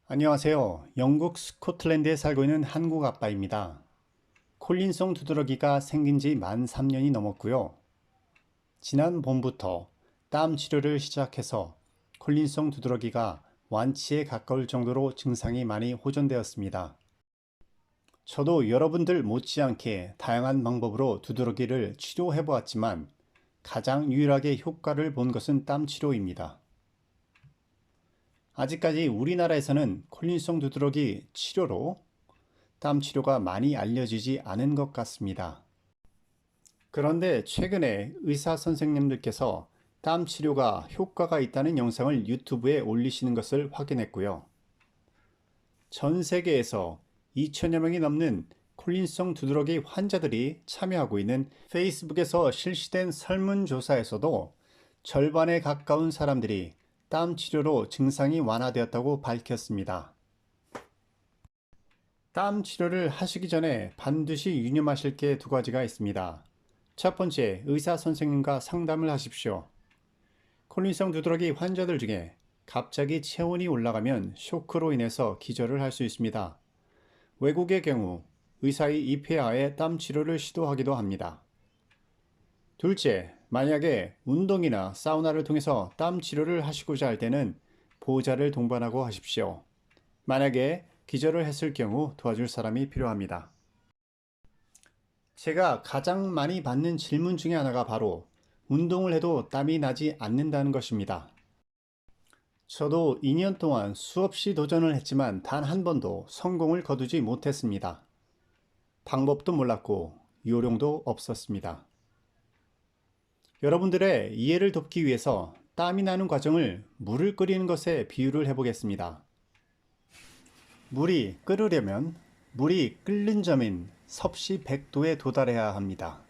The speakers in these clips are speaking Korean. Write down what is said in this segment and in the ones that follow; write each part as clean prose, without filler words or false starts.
안녕하세요. 영국 스코틀랜드에 살고 있는 한국 아빠입니다. 콜린성 두드러기가 생긴 지 만 3년이 넘었고요. 지난 봄부터 땀 치료를 시작해서 콜린성 두드러기가 완치에 가까울 정도로 증상이 많이 호전되었습니다. 저도 여러분들 못지않게 다양한 방법으로 두드러기를 치료해 보았지만 가장 유일하게 효과를 본 것은 땀 치료입니다. 아직까지 우리나라에서는 콜린성 두드러기 치료로 땀 치료가 많이 알려지지 않은 것 같습니다. 그런데 최근에 의사 선생님들께서 땀 치료가 효과가 있다는 영상을 유튜브에 올리시는 것을 확인했고요. 전 세계에서 2천여 명이 넘는 콜린성 두드러기 환자들이 참여하고 있는 페이스북에서 실시된 설문조사에서도 절반에 가까운 사람들이 땀 치료로 증상이 완화되었다고 밝혔습니다. 땀 치료를 하시기 전에 반드시 유념하실 게 두 가지가 있습니다. 첫 번째, 의사 선생님과 상담을 하십시오. 콜린성 두드러기 환자들 중에 갑자기 체온이 올라가면 쇼크로 인해서 기절을 할 수 있습니다. 외국의 경우 의사의 입회하에 땀 치료를 시도하기도 합니다. 둘째, 만약에 운동이나 사우나를 통해서 땀 치료를 하시고자 할 때는 보호자를 동반하고 하십시오. 만약에 기절을 했을 경우 도와줄 사람이 필요합니다. 제가 가장 많이 받는 질문 중에 하나가 바로 운동을 해도 땀이 나지 않는다는 것입니다. 저도 2년 동안 수없이 도전을 했지만 단 한 번도 성공을 거두지 못했습니다. 방법도 몰랐고 요령도 없었습니다. 여러분들의 이해를 돕기 위해서 땀이 나는 과정을 물을 끓이는 것에 비유를 해보겠습니다. 물이 끓으려면 물이 끓는 점인 섭씨 100도에 도달해야 합니다.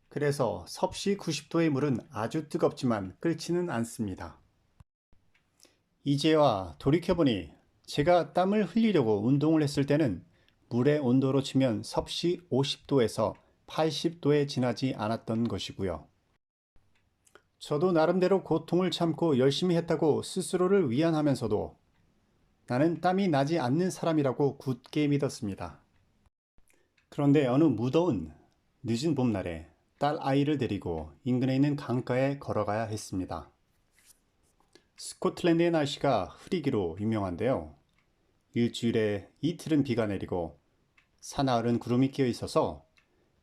그래서 섭씨 90도의 물은 아주 뜨겁지만 끓지는 않습니다. 이제와 돌이켜보니 제가 땀을 흘리려고 운동을 했을 때는 물의 온도로 치면 섭씨 50도에서 80도에 지나지 않았던 것이고요. 저도 나름대로 고통을 참고 열심히 했다고 스스로를 위안하면서도 나는 땀이 나지 않는 사람이라고 굳게 믿었습니다. 그런데 어느 무더운 늦은 봄날에 딸 아이를 데리고 인근에 있는 강가에 걸어가야 했습니다. 스코틀랜드의 날씨가 흐리기로 유명한데요. 일주일에 이틀은 비가 내리고 사나흘은 구름이 끼어 있어서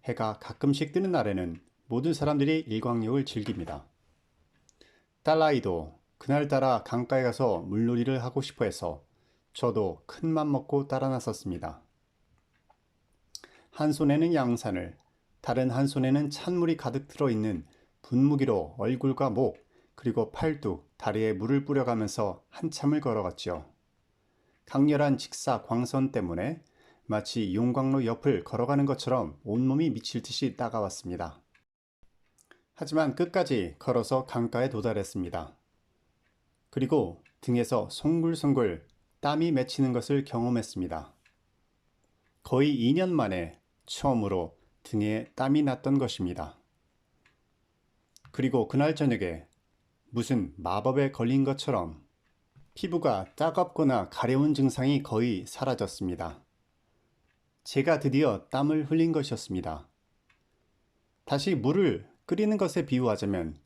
해가 가끔씩 뜨는 날에는 모든 사람들이 일광욕을 즐깁니다. 딸아이도 그날따라 강가에 가서 물놀이를 하고 싶어 해서 저도 큰맘 먹고 따라 나섰습니다. 한 손에는 양산을, 다른 한 손에는 찬물이 가득 들어있는 분무기로 얼굴과 목, 그리고 팔뚝, 다리에 물을 뿌려가면서 한참을 걸어갔죠. 강렬한 직사 광선 때문에 마치 용광로 옆을 걸어가는 것처럼 온몸이 미칠 듯이 따가웠습니다. 하지만 끝까지 걸어서 강가에 도달했습니다. 그리고 등에서 송글송글 땀이 맺히는 것을 경험했습니다. 거의 2년 만에 처음으로 등에 땀이 났던 것입니다. 그리고 그날 저녁에 무슨 마법에 걸린 것처럼 피부가 따갑거나 가려운 증상이 거의 사라졌습니다. 제가 드디어 땀을 흘린 것이었습니다. 다시 물을 끓이는 것에 비유하자면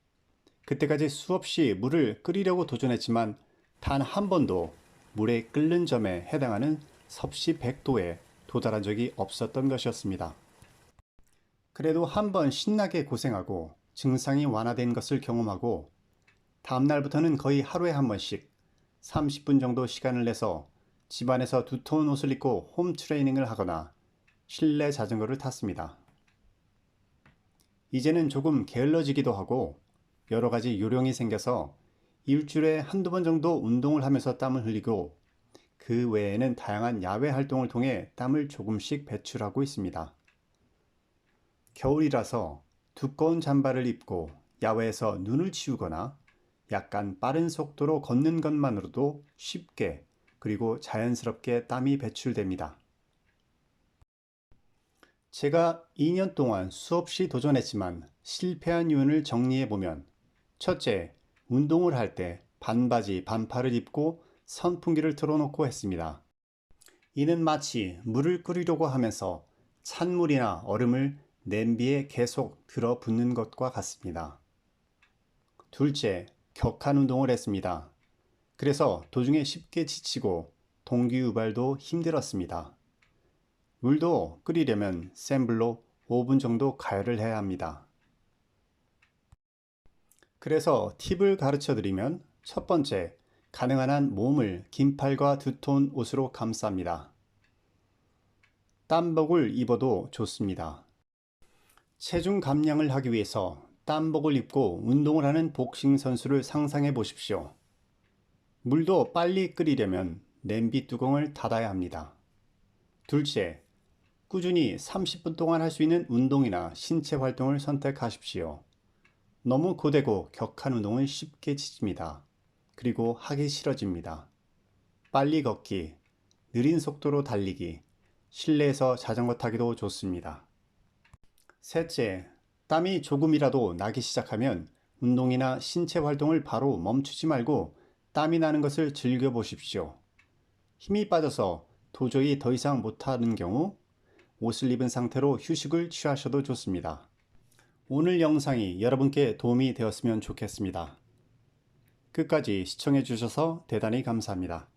그때까지 수없이 물을 끓이려고 도전했지만 단 한 번도 물에 끓는 점에 해당하는 섭씨 100도에 도달한 적이 없었던 것이었습니다. 그래도 한 번 신나게 고생하고 증상이 완화된 것을 경험하고 다음날부터는 거의 하루에 한 번씩 30분 정도 시간을 내서 집안에서 두터운 옷을 입고 홈 트레이닝을 하거나 실내 자전거를 탔습니다. 이제는 조금 게을러지기도 하고 여러 가지 요령이 생겨서 일주일에 한두 번 정도 운동을 하면서 땀을 흘리고 그 외에는 다양한 야외 활동을 통해 땀을 조금씩 배출하고 있습니다. 겨울이라서 두꺼운 잠바를 입고 야외에서 눈을 치우거나 약간 빠른 속도로 걷는 것만으로도 쉽게 그리고 자연스럽게 땀이 배출됩니다. 제가 2년 동안 수없이 도전했지만 실패한 요인을 정리해 보면 첫째, 운동을 할 때 반바지, 반팔을 입고 선풍기를 틀어놓고 했습니다. 이는 마치 물을 끓이려고 하면서 찬물이나 얼음을 냄비에 계속 들어붓는 것과 같습니다. 둘째, 격한 운동을 했습니다. 그래서 도중에 쉽게 지치고 동기유발도 힘들었습니다. 물도 끓이려면 센 불로 5분 정도 가열을 해야 합니다. 그래서 팁을 가르쳐 드리면 첫 번째, 가능한 한 몸을 긴팔과 두톤 옷으로 감쌉니다. 땀복을 입어도 좋습니다. 체중 감량을 하기 위해서 땀복을 입고 운동을 하는 복싱 선수를 상상해 보십시오. 물도 빨리 끓이려면 냄비 뚜껑을 닫아야 합니다. 둘째, 꾸준히 30분 동안 할 수 있는 운동이나 신체 활동을 선택하십시오. 너무 고되고 격한 운동은 쉽게 지칩니다. 그리고 하기 싫어집니다. 빨리 걷기, 느린 속도로 달리기, 실내에서 자전거 타기도 좋습니다. 셋째, 땀이 조금이라도 나기 시작하면 운동이나 신체 활동을 바로 멈추지 말고 땀이 나는 것을 즐겨보십시오. 힘이 빠져서 도저히 더 이상 못하는 경우 옷을 입은 상태로 휴식을 취하셔도 좋습니다. 오늘 영상이 여러분께 도움이 되었으면 좋겠습니다. 끝까지 시청해 주셔서 대단히 감사합니다.